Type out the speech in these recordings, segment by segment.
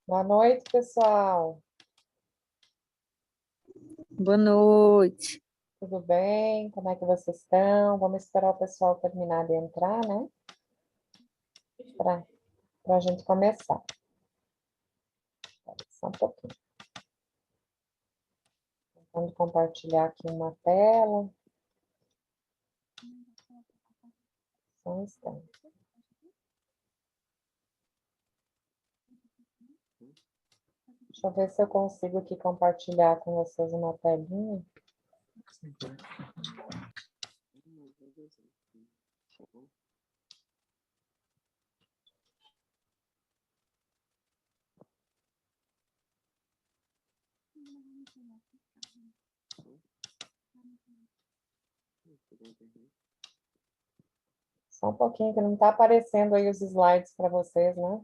Boa noite, pessoal. Boa noite. Tudo bem? Como é que vocês estão? Vamos esperar o pessoal terminar de entrar, né? Para a gente começar. Só um pouquinho. Vamos compartilhar aqui uma tela. Só um instante. Deixa eu ver se eu consigo aqui compartilhar com vocês uma telinha. Só um pouquinho, que não está aparecendo aí os slides para vocês, né?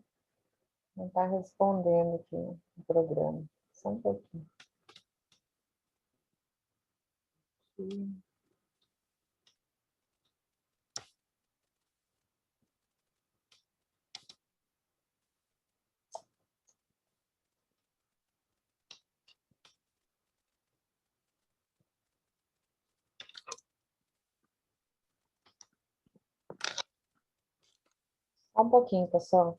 Não está respondendo aqui o programa. Só um pouquinho. Só um pouquinho, pessoal.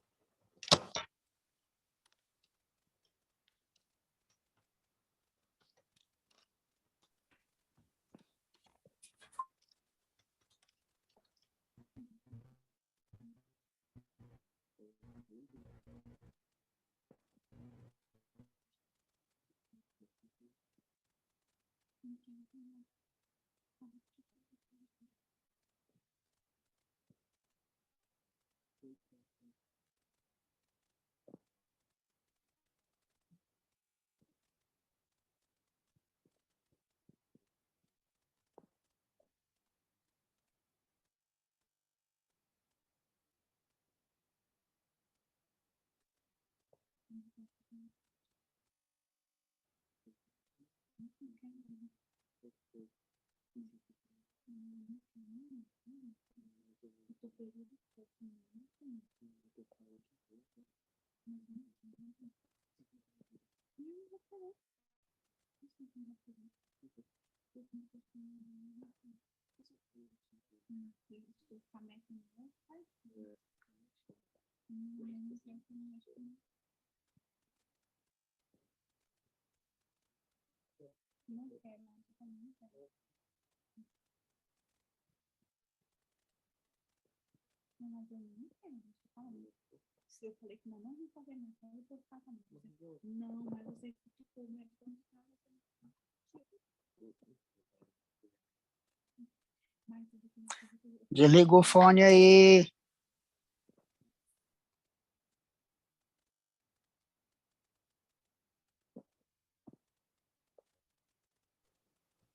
Eu falei que não vou fazer mais, eu vou ficar também. Não, mas você ficou, né? Desliga o fone aí.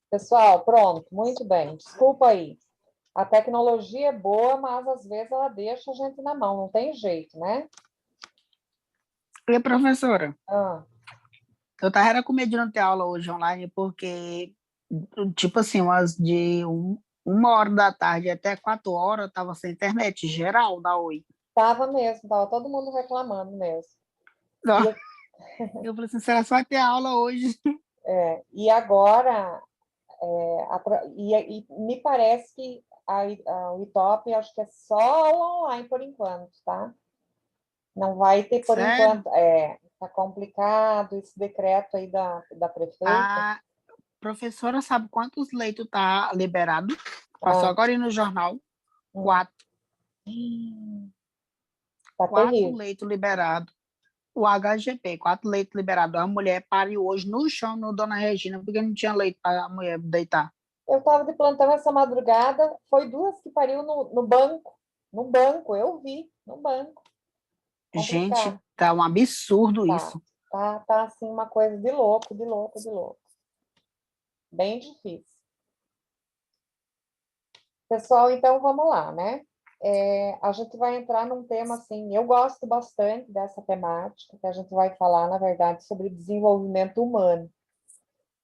Pessoal, pronto, muito bem. Desculpa aí. A tecnologia é boa, mas às vezes ela deixa a gente na mão, não tem jeito, né? E professora, Ah, eu tava com medo de não ter aula hoje online, porque, tipo assim, uma hora da tarde até 4 horas, tava sem internet geral da Oi. tava mesmo, tava todo mundo reclamando mesmo. Não. E, Eu falei assim, será que vai ter aula hoje? e agora, e me parece que o ITOP, acho que é só aula online por enquanto, tá? Não vai ter por Sério? enquanto. Tá complicado esse decreto aí da prefeita. A professora sabe quantos leitos tá liberado? Passou Ah, agora aí no jornal. hum, 4. tá 4 terrível. leitos liberados. o HGP, 4 leitos liberados. A mulher pariu hoje no chão, no Dona Regina, porque não tinha leito para a mulher deitar. Eu estava de plantão essa madrugada, foi 2 que pariu no banco. No banco, eu vi, no banco. Gente, Complicado. tá um absurdo Tá, isso. tá assim, uma coisa de louco, de louco, de louco. Bem difícil. Pessoal, então vamos lá, né? A gente vai entrar num tema assim, eu gosto bastante dessa temática, que a gente vai falar, na verdade, sobre desenvolvimento humano.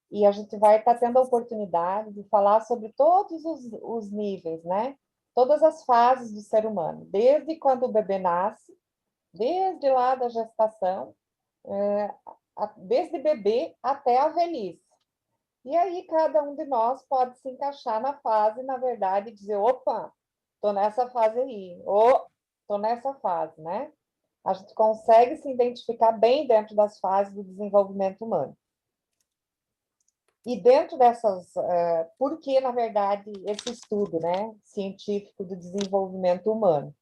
E a gente vai estar tendo a oportunidade de falar sobre todos os níveis, né? Todas as fases do ser humano, desde quando o bebê nasce, desde lá da gestação, desde bebê até a velhice. E aí cada um de nós pode se encaixar na fase, na verdade, e dizer, opa, estou nessa fase aí, ou estou nessa fase, né? A gente consegue se identificar bem dentro das fases do desenvolvimento humano. E dentro dessas, por que, na verdade, esse estudo, né, científico do desenvolvimento humano?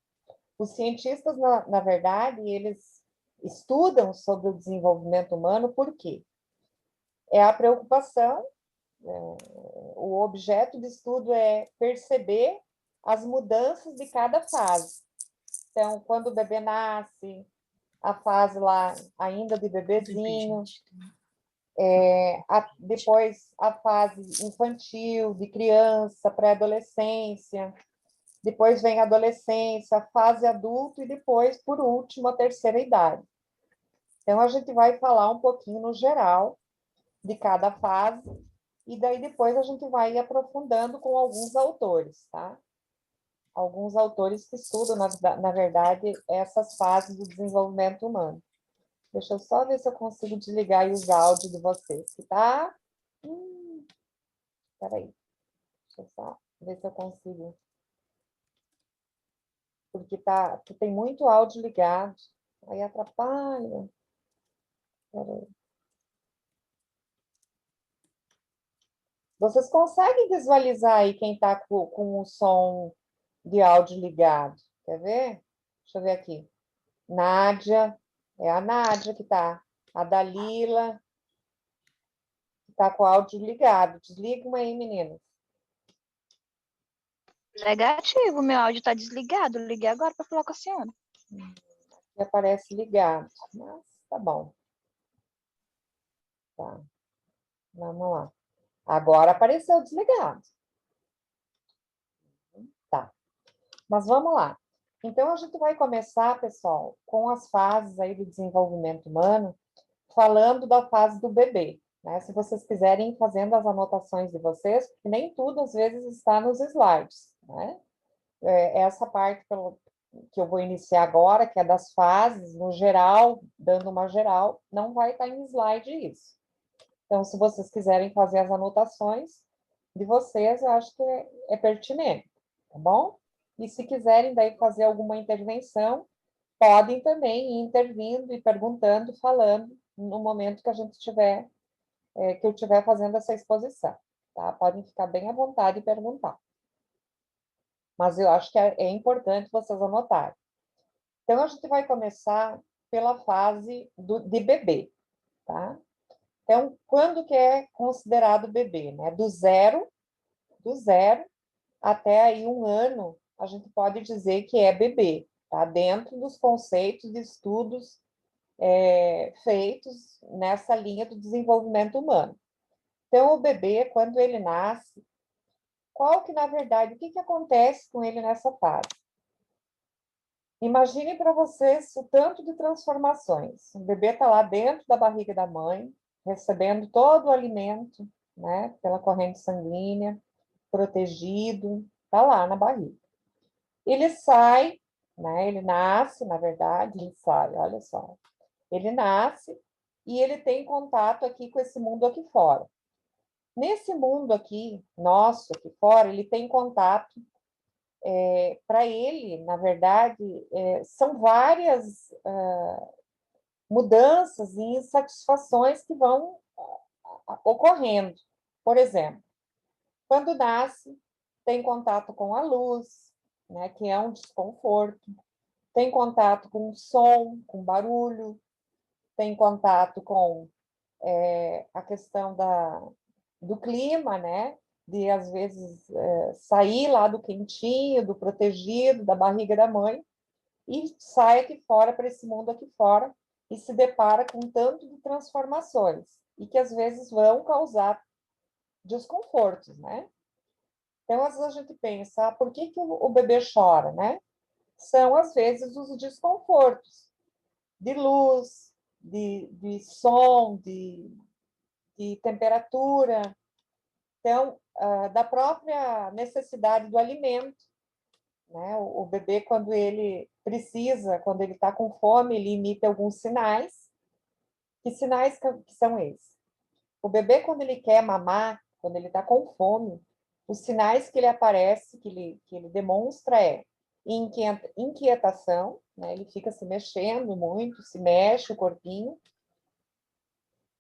Os cientistas, na verdade, eles estudam sobre o desenvolvimento humano por quê? É a preocupação, o objeto de estudo é perceber as mudanças de cada fase. Então, quando o bebê nasce, a fase lá ainda de bebezinho, depois a fase infantil, de criança, pré-adolescência, depois vem a adolescência, a fase adulto e depois, por último, a terceira idade. Então, a gente vai falar um pouquinho no geral de cada fase e daí depois a gente vai aprofundando com alguns autores, tá? Alguns autores que estudam, na verdade, essas fases do desenvolvimento humano. Deixa eu só ver se eu consigo desligar aí os áudios de vocês, que tá... Peraí. Deixa eu só ver se eu consigo. Porque tem muito áudio ligado. Aí atrapalha. Peraí. Vocês conseguem visualizar aí quem está com o som de áudio ligado? Quer ver? Deixa eu ver aqui. Nádia. É a Nádia que está. A Dalila. Que está com o áudio ligado. Desligam aí, meninas. Negativo, meu áudio está desligado. Liguei agora para falar com a senhora. Aqui aparece ligado. Mas tá bom. Tá. Vamos lá. Agora apareceu desligado. Tá. Mas vamos lá. Então, a gente vai começar, pessoal, com as fases aí do desenvolvimento humano, falando da fase do bebê, né? Se vocês quiserem ir fazendo as anotações de vocês, porque nem tudo, às vezes, está nos slides, né? Essa parte que eu vou iniciar agora, que é das fases, no geral, dando uma geral, não vai estar em slide isso. Então, se vocês quiserem fazer as anotações de vocês, eu acho que é pertinente, tá bom? E se quiserem daí fazer alguma intervenção, podem também ir intervindo e perguntando, falando no momento que a gente tiver, que eu estiver fazendo essa exposição, tá? Podem ficar bem à vontade e perguntar. Mas eu acho que é importante vocês anotarem. Então, a gente vai começar pela fase de bebê, tá? Então, quando que é considerado bebê, né? Do zero até aí 1 ano, a gente pode dizer que é bebê, tá? Dentro dos conceitos de estudos feitos nessa linha do desenvolvimento humano. Então, o bebê, quando ele nasce, qual que, na verdade, o que acontece com ele nessa fase? Imagine para vocês o tanto de transformações. O bebê está lá dentro da barriga da mãe, recebendo todo o alimento, né, pela corrente sanguínea, protegido, está lá na barriga. Ele sai, né, ele nasce, na verdade, ele sai, olha só. Ele nasce e ele tem contato aqui com esse mundo aqui fora. Nesse mundo aqui, nosso, aqui fora, ele tem contato, para ele, na verdade, são várias mudanças e insatisfações que vão ocorrendo. Por exemplo, quando nasce, tem contato com a luz, né, que é um desconforto, tem contato com o som, com barulho, tem contato com a questão do clima, né? De, às vezes, sair lá do quentinho, do protegido, da barriga da mãe, e sai aqui fora, para esse mundo aqui fora, e se depara com tanto de transformações, e que, às vezes, vão causar desconfortos, né? Então, às vezes, a gente pensa, por que o bebê chora, né? São, às vezes, os desconfortos de luz, de som, de temperatura, então, da própria necessidade do alimento, né? O bebê, quando ele precisa, quando ele está com fome, ele emite alguns sinais. Que sinais que são esses? O bebê, quando ele quer mamar, quando ele está com fome, os sinais que ele aparece, que ele demonstra inquietação, né? Ele fica se mexendo muito, se mexe o corpinho,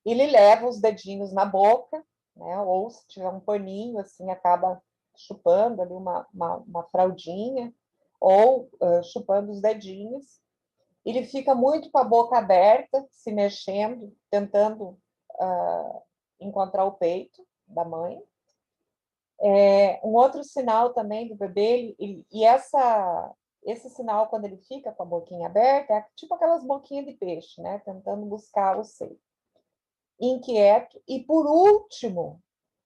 ele leva os dedinhos na boca, né? Ou se tiver um paninho, assim, acaba chupando ali uma fraldinha, ou chupando os dedinhos. Ele fica muito com a boca aberta, se mexendo, tentando encontrar o peito da mãe. Um outro sinal também do bebê, esse sinal, quando ele fica com a boquinha aberta, é tipo aquelas boquinhas de peixe, né? Tentando buscar o seio. Inquieto. E, por último,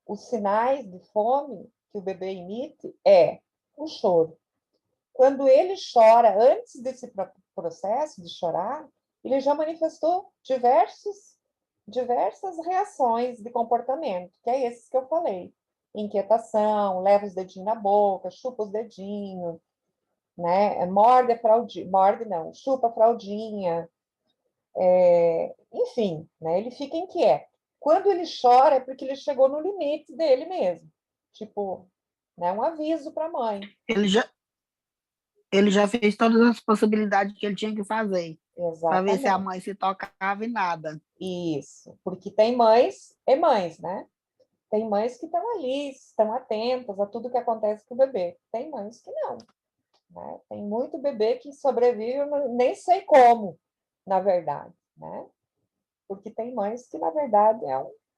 os sinais de fome que o bebê emite é o choro. Quando ele chora, antes desse processo de chorar, ele já manifestou diversas reações de comportamento, que é esses que eu falei. Inquietação, leva os dedinhos na boca, chupa os dedinhos, né? Morde a fraldinha, morde não, chupa a fraldinha, enfim, né? Ele fica inquieto. Quando ele chora é porque ele chegou no limite dele mesmo, tipo, né? Um aviso para a mãe. Ele já fez todas as possibilidades que ele tinha que fazer, para ver se a Exatamente. mãe se tocava e nada. Isso, porque tem mães e mães, né? Tem mães que estão ali, estão atentas a tudo que acontece com o bebê. Tem mães que não, né? Tem muito bebê que sobrevive, nem sei como, na verdade, né? Porque tem mães que, na verdade,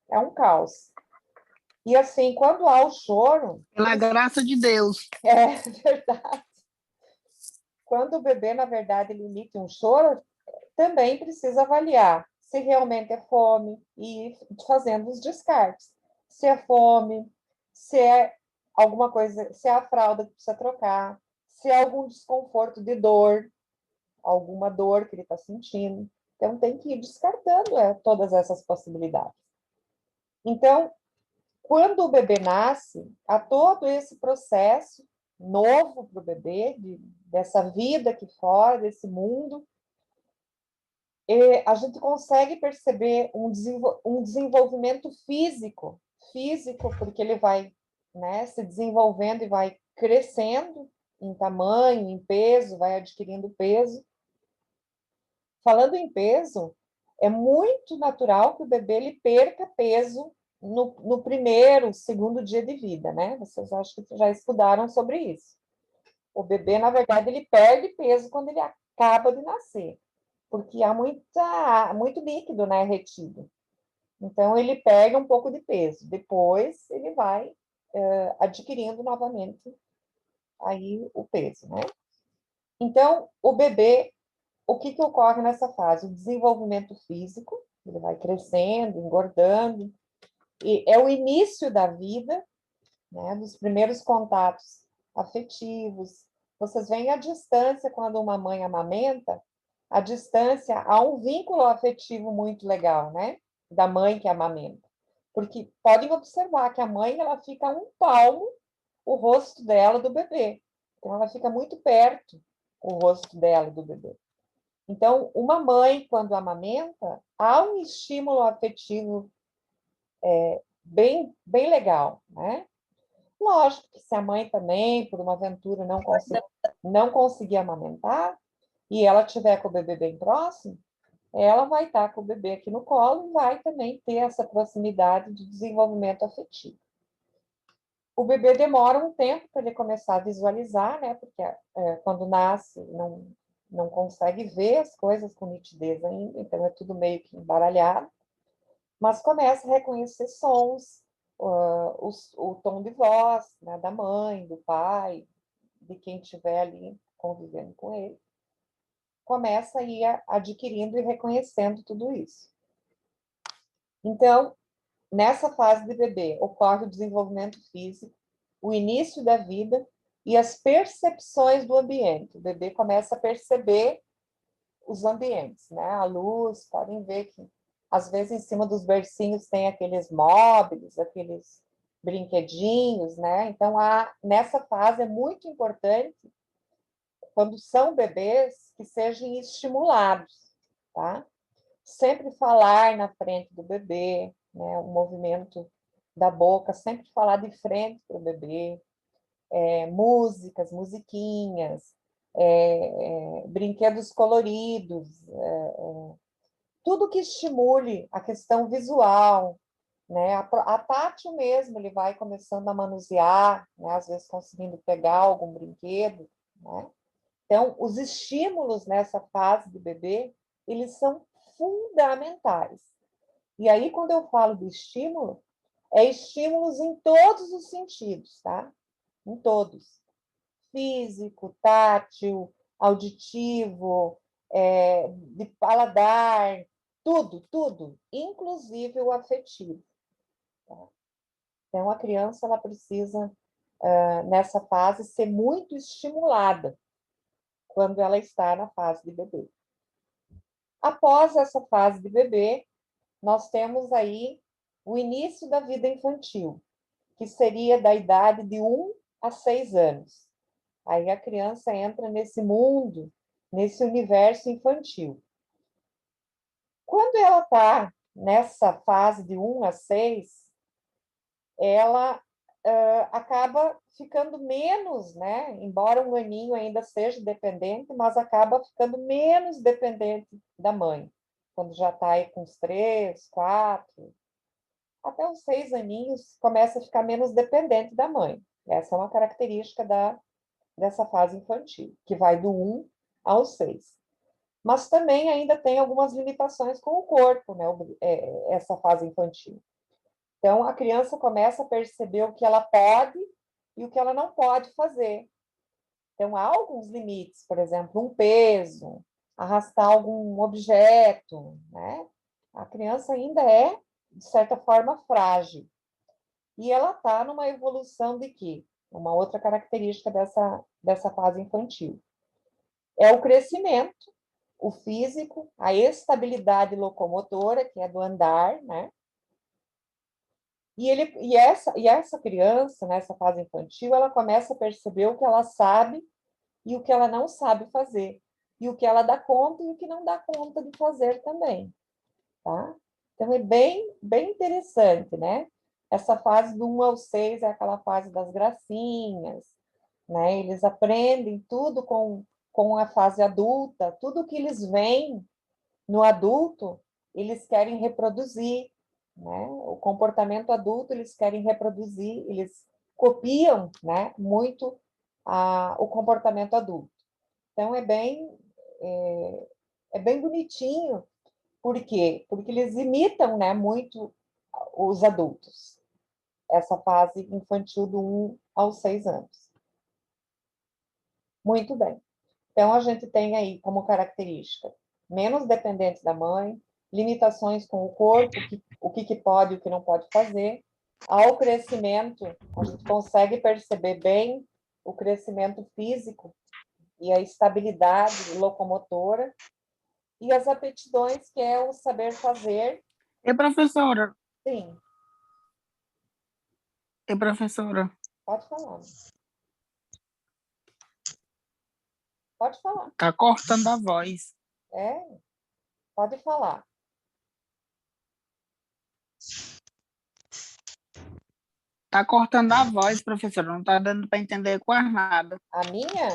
é um caos. E, assim, quando há o choro... Pela graça de Deus. É verdade. Quando o bebê, na verdade, ele emite um choro, também precisa avaliar se realmente é fome e ir fazendo os descartes. Se é fome, se é alguma coisa, se é a fralda que precisa trocar, se é algum desconforto de dor, alguma dor que ele está sentindo. Então, tem que ir descartando todas essas possibilidades. Então, quando o bebê nasce, há todo esse processo novo para o bebê, dessa vida aqui fora, desse mundo, e a gente consegue perceber um desenvolvimento físico, porque ele vai, né, se desenvolvendo e vai crescendo em tamanho, em peso, vai adquirindo peso. Falando em peso, é muito natural que o bebê ele perca peso no primeiro, segundo dia de vida, né? Vocês acho que já estudaram sobre isso. O bebê, na verdade, ele perde peso quando ele acaba de nascer, porque há muito líquido, né, retido. Então, ele perde um pouco de peso. Depois, ele vai adquirindo novamente aí o peso, né? Então, o bebê, o que ocorre nessa fase? O desenvolvimento físico, ele vai crescendo, engordando, e é o início da vida, né, dos primeiros contatos afetivos. Vocês veem a distância quando uma mãe amamenta, a distância, há um vínculo afetivo muito legal, né, da mãe que amamenta. Porque podem observar que a mãe, ela fica a um palmo o rosto dela do bebê. Então, ela fica muito perto o rosto dela do bebê. Então, uma mãe, quando amamenta, há um estímulo afetivo bem legal, né? Lógico que se a mãe também, por uma aventura, não conseguir amamentar, e ela tiver com o bebê bem próximo, ela vai estar com o bebê aqui no colo e vai também ter essa proximidade de desenvolvimento afetivo. O bebê demora um tempo para ele começar a visualizar, né? Porque quando nasce, não consegue ver as coisas com nitidez ainda, então é tudo meio que embaralhado, mas começa a reconhecer sons, o tom de voz, né, da mãe, do pai, de quem estiver ali convivendo com ele, começa a ir adquirindo e reconhecendo tudo isso. Então, nessa fase de bebê, ocorre o desenvolvimento físico, o início da vida e as percepções do ambiente. O bebê começa a perceber os ambientes, né? A luz, podem ver que às vezes em cima dos bercinhos tem aqueles móveis, aqueles brinquedinhos, né? Então, nessa fase é muito importante, quando são bebês, que sejam estimulados, tá? Sempre falar na frente do bebê, né? O movimento da boca, sempre falar de frente para o bebê, músicas, musiquinhas, brinquedos coloridos, tudo que estimule a questão visual, né? A tátil mesmo, ele vai começando a manusear, né? Às vezes conseguindo pegar algum brinquedo, né? Então, os estímulos nessa fase de bebê, eles são fundamentais. E aí, quando eu falo de estímulo, é estímulos em todos os sentidos, tá? Em todos. Físico, tátil, auditivo, de paladar, tudo, inclusive o afetivo. Tá? Então, a criança ela precisa, nessa fase, ser muito estimulada quando ela está na fase de bebê. Após essa fase de bebê, nós temos aí o início da vida infantil, que seria da idade de 1 a 6 anos. Aí a criança entra nesse mundo, nesse universo infantil. Quando ela está nessa fase de 1 a 6, ela acaba ficando menos, né? Embora um aninho ainda seja dependente, mas acaba ficando menos dependente da mãe. Quando já está aí com os 3, 4, até os 6 aninhos, começa a ficar menos dependente da mãe. Essa é uma característica dessa fase infantil, que vai do 1 ao 6. Mas também ainda tem algumas limitações com o corpo, né? Essa fase infantil. Então, a criança começa a perceber o que ela pode e o que ela não pode fazer. Então, há alguns limites, por exemplo, um peso, arrastar algum objeto, né? A criança ainda é, de certa forma, frágil. E ela está numa evolução de quê? Uma outra característica dessa fase infantil. É o crescimento, o físico, a estabilidade locomotora, que é do andar, né? E essa criança, nessa fase infantil, ela começa a perceber o que ela sabe e o que ela não sabe fazer, e o que ela dá conta e o que não dá conta de fazer também, tá? Então, é bem interessante, né? Essa fase do 1 ao 6 é aquela fase das gracinhas, né? Eles aprendem tudo com a fase adulta, tudo que eles veem no adulto, eles querem reproduzir, né? O comportamento adulto, eles querem reproduzir, eles copiam, né? Muito o comportamento adulto. Então, é bem bonitinho. Por quê? Porque eles imitam, né, muito os adultos, essa fase infantil do 1 aos 6 anos. Muito bem. Então, a gente tem aí como característica menos dependente da mãe, limitações com o corpo, o que pode e o que não pode fazer. Ao crescimento, a gente consegue perceber bem o crescimento físico e a estabilidade locomotora, e as aptidões, que é o saber fazer. E professora, Sim, pode falar. Pode falar. tá cortando a voz. Pode falar. Tá cortando a voz, professora, não tá dando para entender quase nada. A minha?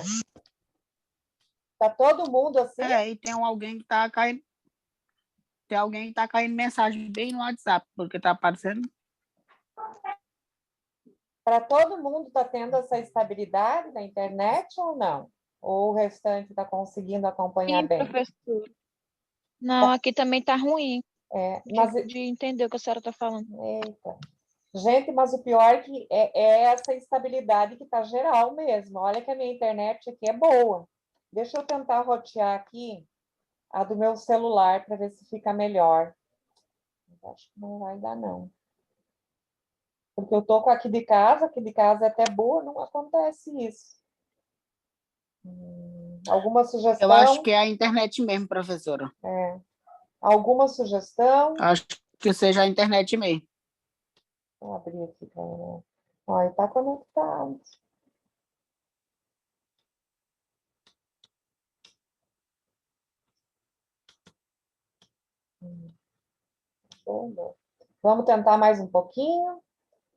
Tá todo mundo assim? E tem alguém que tá caindo. Tem alguém que tá caindo mensagem bem no WhatsApp, porque tá aparecendo. Para todo mundo tá tendo essa estabilidade na internet ou não? Ou o restante está conseguindo acompanhar Sim, bem? professor. Não, aqui também tá ruim Mas, de entender o que a senhora está falando. eita. Gente, mas o pior é que é essa instabilidade que está geral mesmo. Olha que a minha internet aqui é boa. Deixa eu tentar rotear aqui a do meu celular para ver se fica melhor. Acho que não vai dar, não. Porque eu tô com aqui de casa é até boa, não acontece isso. Alguma Eu acho sugestão? que é a internet mesmo, professora. Alguma sugestão? Acho que seja a internet mesmo. Vou abrir aqui para ela. Olha, está conectado. Vamos tentar mais um pouquinho. O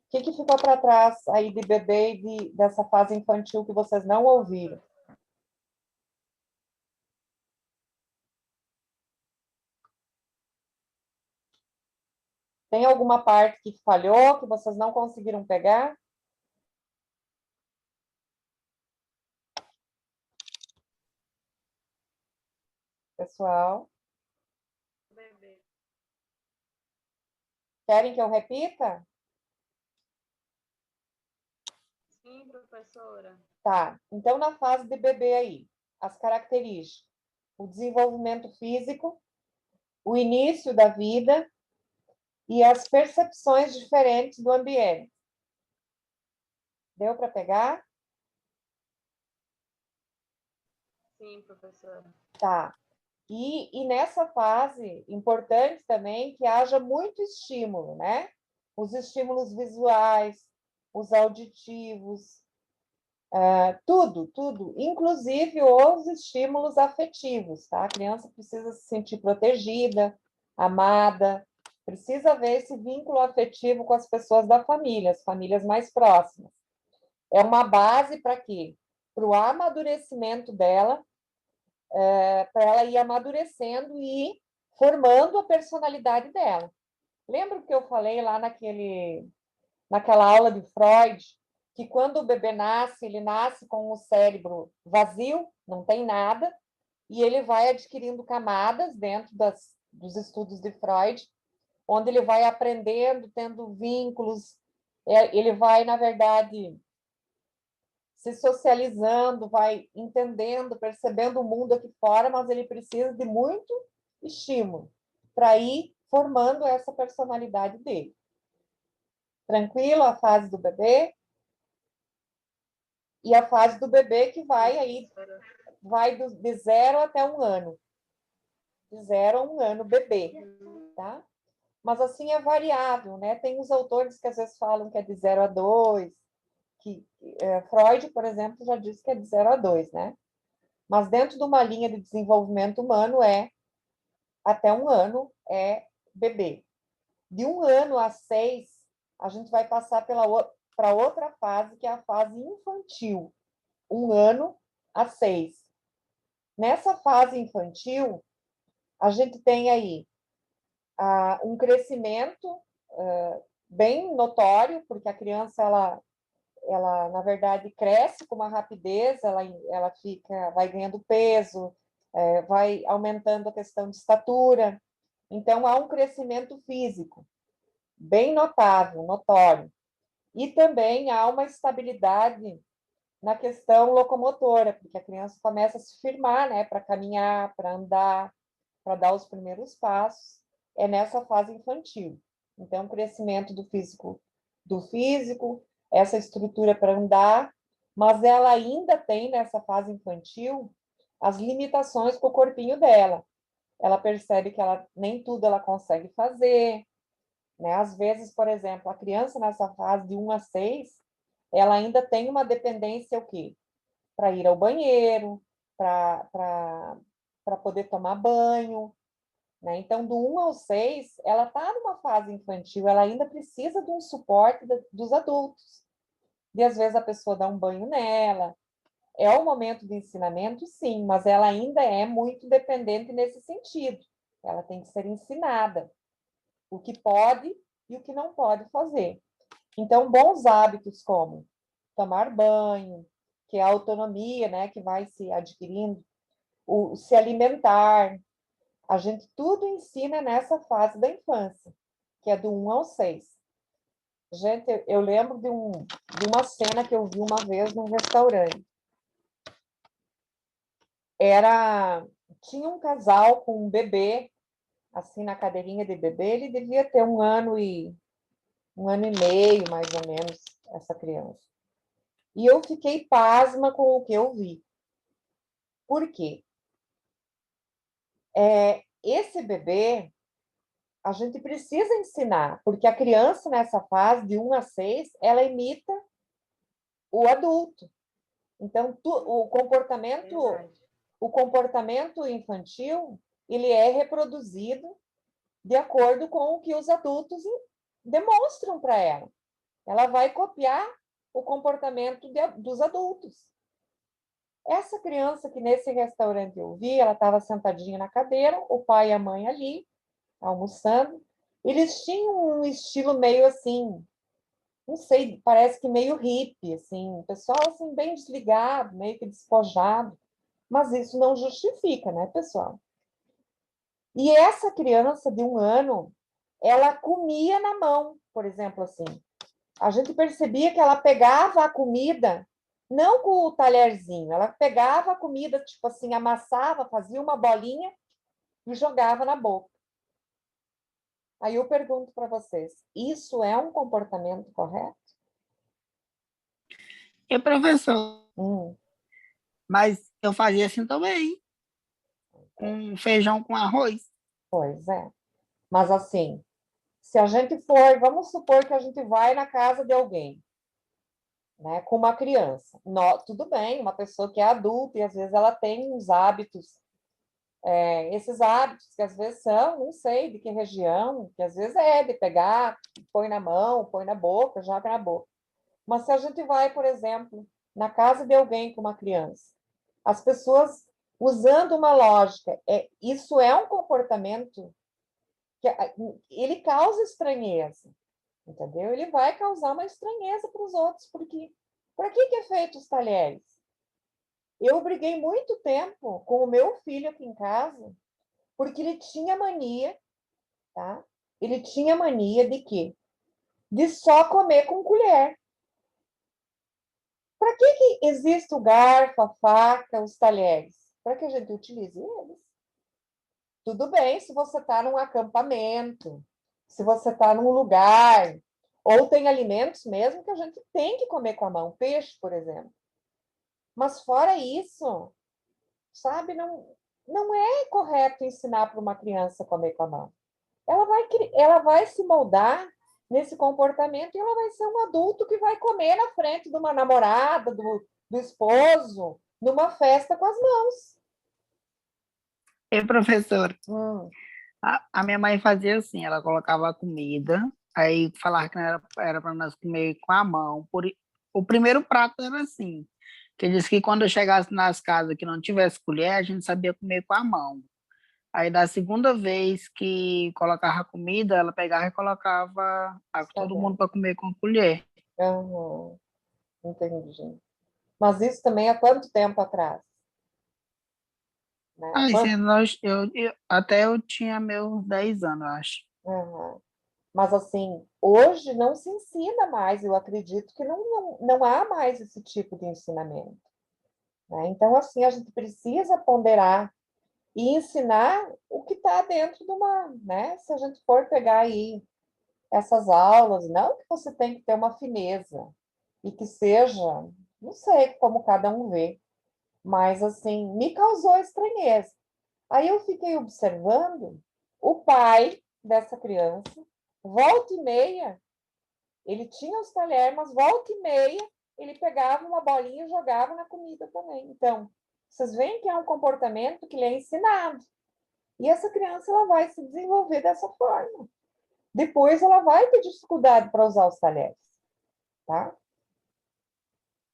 que ficou para trás aí de bebê e dessa fase infantil que vocês não ouviram? Tem alguma parte que falhou, que vocês não conseguiram pegar? Pessoal, querem que eu repita? Sim, professora. Tá. Então, na fase de bebê aí, as características: o desenvolvimento físico, o início da vida e as percepções diferentes do ambiente. Deu para pegar? Sim, professora. Tá. E nessa fase, importante também que haja muito estímulo, né? Os estímulos visuais, os auditivos, tudo, inclusive os estímulos afetivos, tá? A criança precisa se sentir protegida, amada, precisa haver esse vínculo afetivo com as pessoas da família, as famílias mais próximas. É uma base para quê? Para o amadurecimento dela, para ela ir amadurecendo e formando a personalidade dela. Lembra que eu falei lá naquela aula de Freud, que quando o bebê nasce, ele nasce com o cérebro vazio, não tem nada, e ele vai adquirindo camadas dentro dos estudos de Freud, onde ele vai aprendendo, tendo vínculos, ele vai, na verdade, se socializando, vai entendendo, percebendo o mundo aqui fora, mas ele precisa de muito estímulo para ir formando essa personalidade dele. Tranquilo a fase do bebê? E a fase do bebê que vai de 0 até 1 ano. De 0 a 1 ano, bebê, tá? Mas assim é variável, né? Tem os autores que às vezes falam que é de 0 a 2, Freud, por exemplo, já disse que é de 0 a 2, né? Mas dentro de uma linha de desenvolvimento humano até 1 ano é bebê. De 1 ano a 6, a gente vai passar para outra fase, que é a fase infantil. 1 ano a 6. Nessa fase infantil, a gente tem aí um crescimento bem notório, porque a criança, ela na verdade, cresce com uma rapidez, ela vai ganhando peso, vai aumentando a questão de estatura. Então, há um crescimento físico bem notável, notório. E também há uma estabilidade na questão locomotora, porque a criança começa a se firmar, né, para caminhar, para andar, para dar os primeiros passos, é nessa fase infantil. Então, o crescimento do físico, essa estrutura para andar, mas ela ainda tem nessa fase infantil as limitações com o corpinho dela. Ela percebe que nem tudo ela consegue fazer, né? Às vezes, por exemplo, a criança nessa fase de 1 a 6, ela ainda tem uma dependência o quê? Para ir ao banheiro, para poder tomar banho, né? Então, do 1 ao 6, ela está numa fase infantil, ela ainda precisa de um suporte dos adultos. E às vezes a pessoa dá um banho nela. É o momento de ensinamento, sim, mas ela ainda é muito dependente nesse sentido. Ela tem que ser ensinada o que pode e o que não pode fazer. Então, bons hábitos como tomar banho, que é a autonomia, né, que vai se adquirindo, o se alimentar. A gente tudo ensina nessa fase da infância, que é do 1 ao 6. Gente, eu lembro de uma cena que eu vi uma vez num restaurante. Tinha um casal com um bebê, assim, na cadeirinha de bebê, ele devia ter 1 ano e meio, mais ou menos, essa criança. E eu fiquei pasma com o que eu vi. Por quê? Esse bebê, a gente precisa ensinar, porque a criança, nessa fase, de 1 a 6, ela imita o adulto. Então, o comportamento infantil, ele é reproduzido de acordo com o que os adultos demonstram para ela. Ela vai copiar o comportamento dos adultos. Essa criança que nesse restaurante eu vi, ela estava sentadinha na cadeira, o pai e a mãe ali, almoçando. Eles tinham um estilo meio assim, não sei, parece que meio hippie, assim, pessoal assim, bem desligado, meio que despojado. Mas isso não justifica, né, pessoal? E essa criança de 1 ano, ela comia na mão, por exemplo, assim. A gente percebia que ela pegava a comida, não com o talherzinho, ela pegava a comida, tipo assim, amassava, fazia uma bolinha e jogava na boca. Aí eu pergunto para vocês, isso é um comportamento correto? E professor, Hum, mas eu fazia assim também, com feijão com arroz. pois é. Mas assim, se a gente for, vamos supor que a gente vai na casa de alguém, né, com uma criança. Tudo bem, uma pessoa que é adulta e às vezes ela tem uns hábitos, esses hábitos que às vezes são, não sei de que região, que às vezes é de pegar, põe na mão, põe na boca, joga na boca. Mas se a gente vai, por exemplo, na casa de alguém com uma criança, as pessoas usando uma lógica, isso é um comportamento que ele causa estranheza, entendeu? Ele vai causar uma estranheza para os outros, porque para que é feito os talheres? Eu briguei muito tempo com o meu filho aqui em casa, porque ele tinha mania, tá? Ele tinha mania de quê? De só comer com colher. Para que existe o garfo, a faca, os talheres? Para que a gente utilize eles. Tudo bem se você está num acampamento, se você está num lugar, ou tem alimentos mesmo que a gente tem que comer com a mão, peixe, por exemplo. Mas fora isso, sabe, não é correto ensinar para uma criança a comer com a mão. Ela vai se moldar nesse comportamento e ela vai ser um adulto que vai comer na frente de uma namorada, do esposo, numa festa com as mãos. E professor, Hum, a minha mãe fazia assim, ela colocava a comida, aí falava que não era para nós comer com a mão. O primeiro prato era assim, que disse que quando eu chegasse nas casas que não tivesse colher, a gente sabia comer com a mão. Aí da segunda vez que colocava a comida, ela pegava e colocava está todo mundo bem. para comer com colher. Uhum, entendi. Mas isso também há quanto tempo atrás? Né? Aí, se nós, até eu tinha meus 10 anos, eu acho. Uhum. Mas, assim, hoje não se ensina mais, eu acredito que não há mais esse tipo de ensinamento. Né? Então, assim, a gente precisa ponderar e ensinar o que está dentro de uma, né? Se a gente for pegar aí essas aulas, não que você tem que ter uma fineza e que seja, não sei como cada um vê, mas assim, me causou estranheza. Aí eu fiquei observando o pai dessa criança, volta e meia, ele tinha os talheres, mas volta e meia ele pegava uma bolinha e jogava na comida também. Então, vocês veem que é um comportamento que lhe é ensinado. E essa criança ela vai se desenvolver dessa forma. Depois ela vai ter dificuldade para usar os talheres, tá?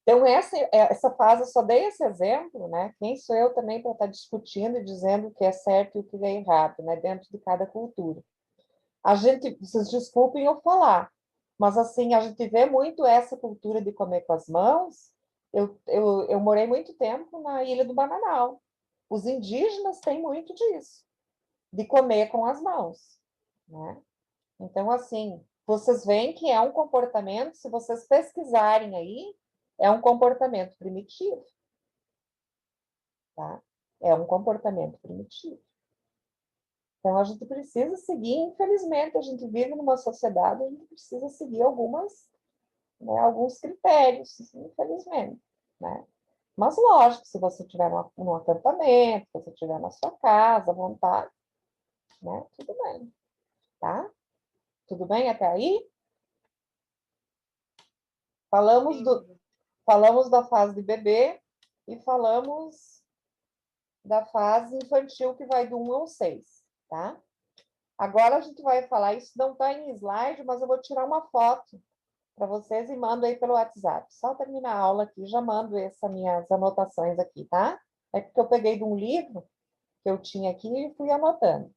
Então, essa fase, eu só dei esse exemplo, né? Quem sou eu também para estar discutindo e dizendo o que é certo e o que é errado, né? Dentro de cada cultura. Vocês desculpem eu falar, mas assim, a gente vê muito essa cultura de comer com as mãos Eu morei muito tempo na Ilha do Bananal. Os indígenas têm muito disso, de comer com as mãos, né? Então, assim, vocês veem que é um comportamento, se vocês pesquisarem aí, é um comportamento primitivo, tá? É um comportamento primitivo. Então, a gente precisa seguir, infelizmente, a gente vive numa sociedade, a gente precisa seguir alguns critérios, infelizmente, né? Mas, lógico, se você estiver num acampamento, se você estiver na sua casa, à vontade, né? Tudo bem, tá? Tudo bem até aí? Falamos, falamos da fase de bebê e falamos da fase infantil, que vai do 1 ao 6, tá? Agora a gente vai falar, isso não está em slide, mas eu vou tirar uma foto para vocês e mando aí pelo WhatsApp. Só terminar a aula aqui, já mando essas minhas anotações aqui, tá? É porque eu peguei de um livro que eu tinha aqui e fui anotando.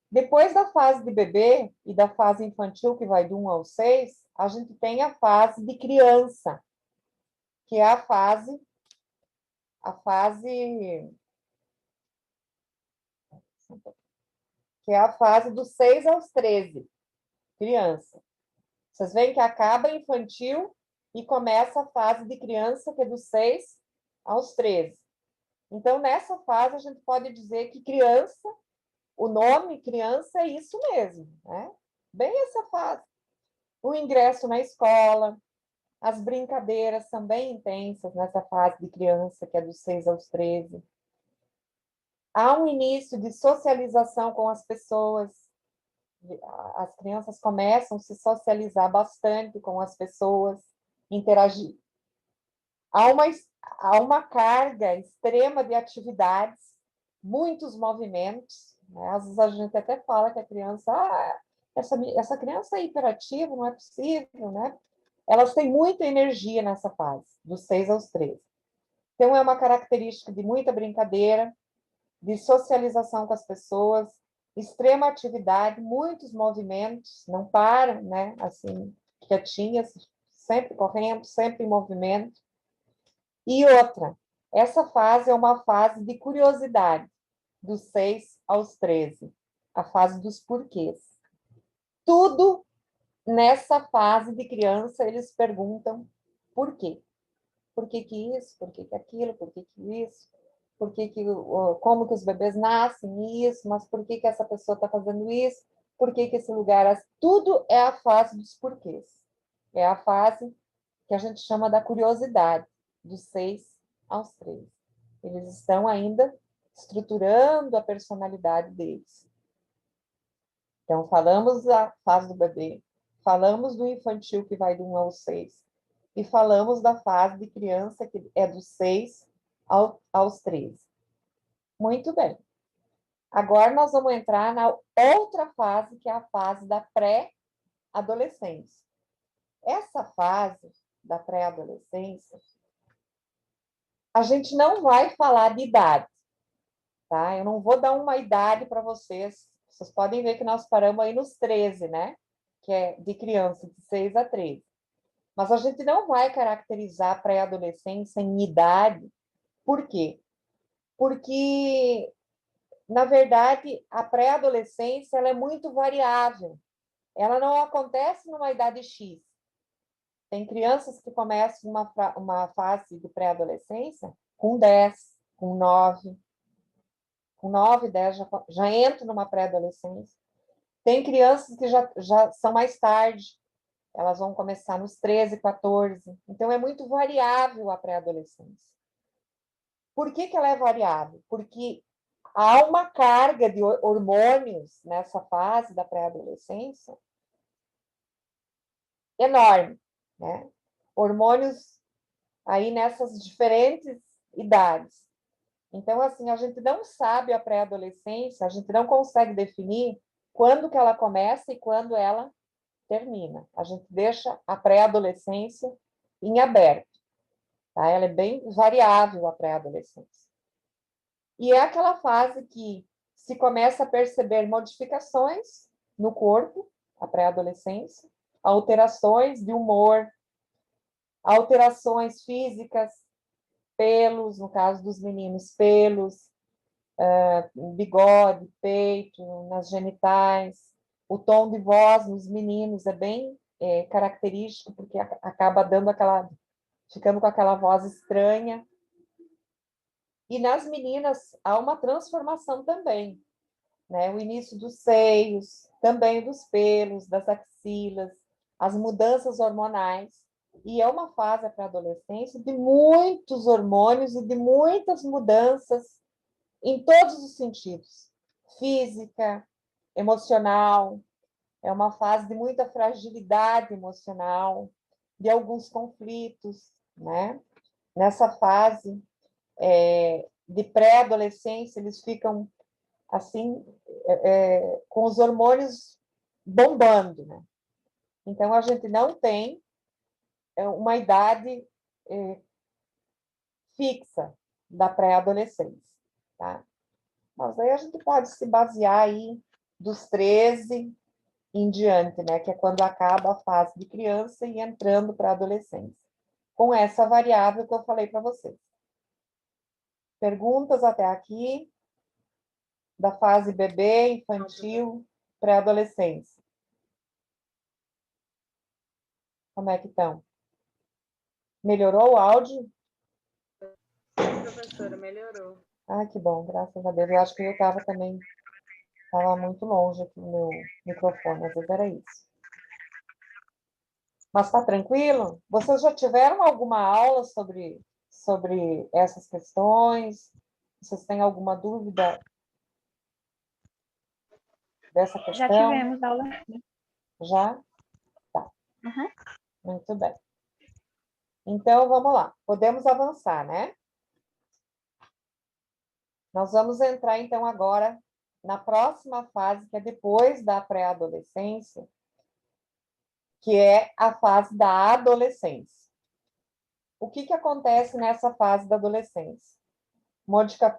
Depois da fase de bebê e da fase infantil, que vai do 1 ao 6, a gente tem a fase de criança, que é a fase que é a fase dos 6 aos 13, criança. Vocês veem que acaba infantil e começa a fase de criança, que é dos 6 aos 13. Então, nessa fase, a gente pode dizer que criança, o nome criança é isso mesmo, né? Bem essa fase. O ingresso na escola, as brincadeiras são bem intensas nessa fase de criança, que é dos 6 aos 13. Há um início de socialização com as pessoas, as crianças começam a se socializar bastante com as pessoas, interagir. Há uma carga extrema de atividades, muitos movimentos, né? Às vezes a gente até fala que a criança, essa criança é hiperativa, não é possível, né? Elas têm muita energia nessa fase, dos 6 aos 13. Então, é uma característica de muita brincadeira, de socialização com as pessoas, extrema atividade, muitos movimentos, não param, né? Assim, quietinhas, sempre correndo, sempre em movimento. E outra, essa fase é uma fase de curiosidade, dos 6 aos 13, a fase dos porquês. Tudo nessa fase de criança, eles perguntam por quê? Por que que isso? Por que que aquilo? Por que que isso? Por que que, como que os bebês nascem isso? Mas por que que essa pessoa está fazendo isso? Por que que esse lugar... Tudo é a fase dos porquês. É a fase que a gente chama da curiosidade, dos 6 aos 13. Eles estão ainda estruturando a personalidade deles. Então, falamos da fase do bebê, falamos do infantil, que vai do 1 ao 6, e falamos da fase de criança, que é dos 6 aos 13. Muito bem. Agora nós vamos entrar na outra fase, que é a fase da pré-adolescência. Essa fase da pré-adolescência, a gente não vai falar de idade, tá? Eu não vou dar uma idade para vocês. Vocês podem ver que nós paramos aí nos 13, né? Que é de criança, de 6 a 13. Mas a gente não vai caracterizar a pré-adolescência em idade. Por quê? Porque, na verdade, a pré-adolescência ela é muito variável. Ela não acontece numa idade X. Tem crianças que começam uma fase de pré-adolescência com 10, com 9. Com 9, 10 já entram numa pré-adolescência. Tem crianças que já são mais tarde. Elas vão começar nos 13, 14. Então, é muito variável a pré-adolescência. Por que que ela é variável? Porque há uma carga de hormônios nessa fase da pré-adolescência enorme, né? Hormônios aí nessas diferentes idades. Então, assim, a gente não sabe a pré-adolescência, a gente não consegue definir quando que ela começa e quando ela termina. A gente deixa a pré-adolescência em aberto, tá? Ela é bem variável, a pré-adolescência. E é aquela fase que se começa a perceber modificações no corpo, a pré-adolescência, alterações de humor, alterações físicas, pelos, no caso dos meninos, pelos, bigode, peito, nas genitais. O tom de voz nos meninos é bem característico, porque acaba dando ficando com aquela voz estranha. E nas meninas há uma transformação também, né? O início dos seios, também dos pelos, das axilas, as mudanças hormonais. E é uma fase para a adolescência de muitos hormônios e de muitas mudanças em todos os sentidos, física, emocional. É uma fase de muita fragilidade emocional, de alguns conflitos, né? Nessa fase de pré-adolescência, eles ficam assim, com os hormônios bombando, né? Então, a gente não tem uma idade fixa da pré-adolescência, tá? Mas aí a gente pode se basear aí dos 13 em diante, né? Que é quando acaba a fase de criança e entrando para a adolescência. Com essa variável que eu falei para vocês. Perguntas até aqui? Da fase bebê, infantil, pré-adolescência. Como é que estão? Melhorou o áudio? Professora, melhorou. Ah, que bom, graças a Deus. Eu acho que eu estava também, estava muito longe aqui no meu microfone, às vezes era isso. Mas está tranquilo? Vocês já tiveram alguma aula sobre essas questões? Vocês têm alguma dúvida dessa questão? Já tivemos aula. Já? Tá. Uhum. Muito bem. Então, vamos lá. Podemos avançar, né? Nós vamos entrar, então, agora na próxima fase, que é depois da pré-adolescência, que é a fase da adolescência. O que acontece nessa fase da adolescência?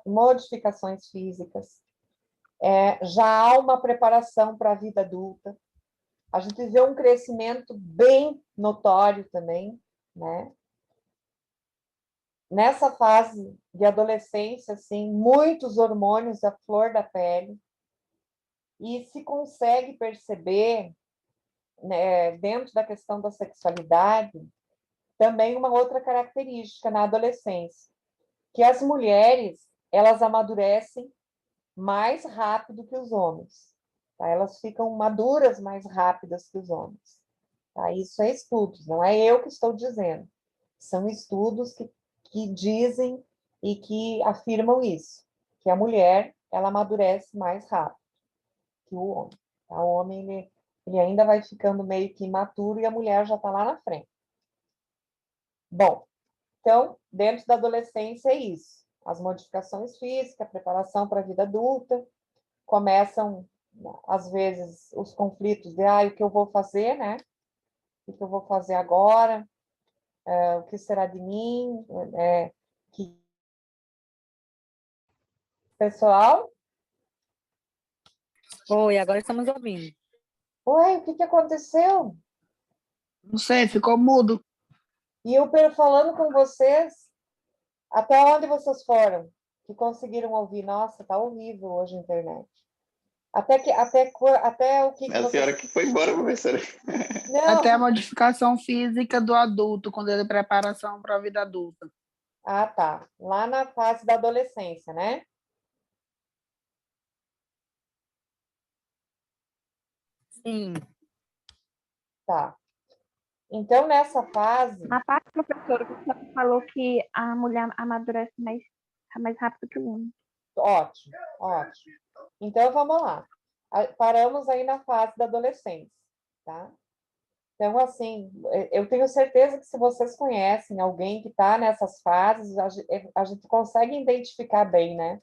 Modificações físicas, já há uma preparação para a vida adulta, a gente vê um crescimento bem notório também, né? Nessa fase de adolescência, assim, muitos hormônios à flor da pele, e se consegue perceber, né, dentro da questão da sexualidade, também uma outra característica na adolescência, que as mulheres, elas amadurecem mais rápido que os homens. Tá? Elas ficam maduras mais rápidas que os homens. Tá? Isso é estudos, não é eu que estou dizendo. São estudos que dizem e que afirmam isso, que a mulher, ela amadurece mais rápido que o homem. Tá? O homem, ele ainda vai ficando meio que imaturo e a mulher já está lá na frente. Bom, então, dentro da adolescência é isso. As modificações físicas, a preparação para a vida adulta, começam, às vezes, os conflitos de o que eu vou fazer, né? O que eu vou fazer agora? O que será de mim? Pessoal? Oi, agora estamos ouvindo. Oi, o que aconteceu? Não sei, ficou mudo. E eu falando com vocês, até onde vocês foram? Que conseguiram ouvir? Nossa, tá horrível hoje a internet. Até o que A vocês... senhora que foi embora, professora. Não. Até a modificação física do adulto, quando ele é preparação para a vida adulta. Ah, tá. Lá na fase da adolescência, né? Sim. Tá. Então, nessa fase... Na parte, professora, você falou que a mulher amadurece mais rápido que o homem. Ótimo, ótimo. Então, vamos lá. Paramos aí na fase da adolescência, tá? Então, assim, eu tenho certeza que se vocês conhecem alguém que está nessas fases, a gente consegue identificar bem, né?